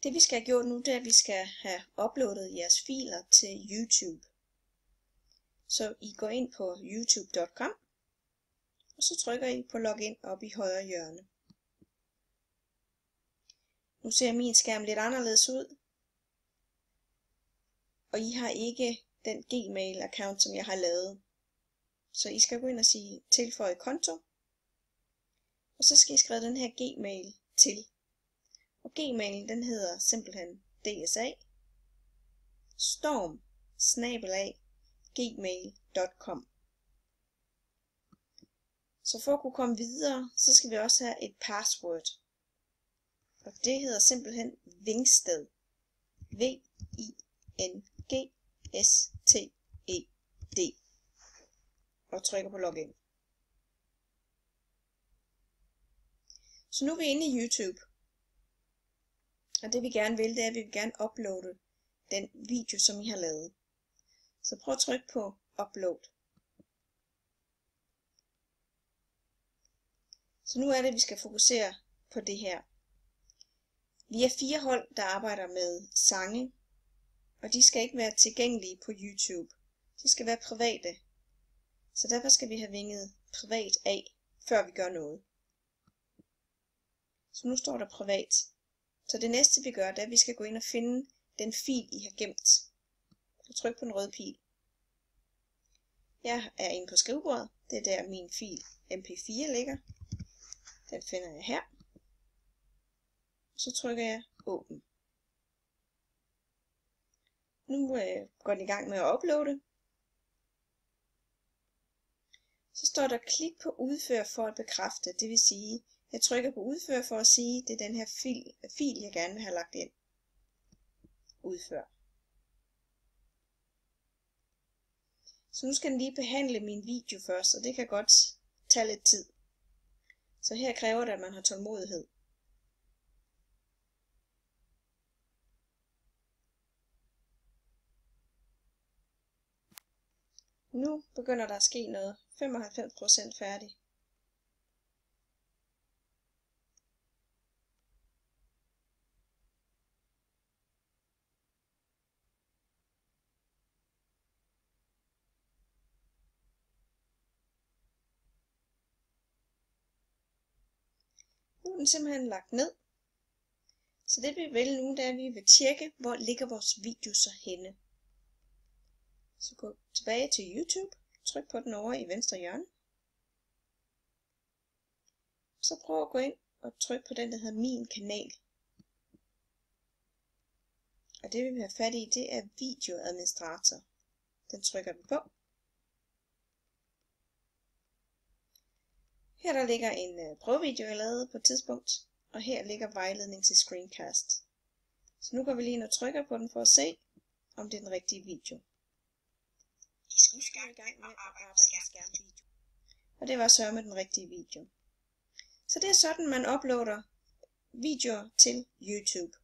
Det vi skal have gjort nu, det er, at vi skal have uploadet jeres filer til YouTube. Så I går ind på youtube.com, og så trykker I på login op i højre hjørne. Nu ser min skærm lidt anderledes ud, og I har ikke den Gmail-account, som jeg har lavet. Så I skal gå ind og sige tilføj konto, og så skal I skrive den her Gmail til. Og Gmailen, den hedder simpelthen dsa@storm@gmail.com. Så for at kunne komme videre, så skal vi også have et password. Og det hedder simpelthen Vingsted. V-I-N-G-S-T-E-D. Og trykker på login. Så nu er vi inde i YouTube. Og det vi gerne vil, det er, at vi vil gerne uploade den video, som I har lavet. Så prøv at trykke på upload. Så nu er det, at vi skal fokusere på det her. Vi er 4 hold, der arbejder med sange, og de skal ikke være tilgængelige på YouTube. De skal være private. Så derfor skal vi have vinget privat af, før vi gør noget. Så nu står der privat. Så det næste vi gør, det er, at vi skal gå ind og finde den fil, I har gemt. Så tryk på den røde pil. Jeg er inde på skrivebordet. Det er der min fil mp4 ligger. Den finder jeg her. Så trykker jeg åbn. Nu går den i gang med at uploade. Så står der klik på udfør for at bekræfte. Det vil sige, jeg trykker på udfør for at sige, det er den her fil, jeg gerne vil have lagt ind. Udfør. Så nu skal den lige behandle min video først, og det kan godt tage lidt tid. Så her kræver det, at man har tålmodighed. Nu begynder der at ske noget. 95% færdig. Nu er den simpelthen lagt ned. Så det vi vil nu, det er, at vi vil tjekke, hvor ligger vores video så henne. Så gå tilbage til YouTube. Tryk på den over i venstre hjørne. Så prøv at gå ind og tryk på den, der hedder Min kanal. Og det vi vil have fat i, det er videoadministrator. Den trykker vi på. Her der ligger en prøvevideo, jeg lavede på et tidspunkt, og her ligger vejledning til screencast. Så nu går vi lige ind og trykker på den for at se, om det er den rigtige video. I skal i gang med at arbejde med skærmvideo. Og det var så med den rigtige video. Så det er sådan, man uploader videoer til YouTube.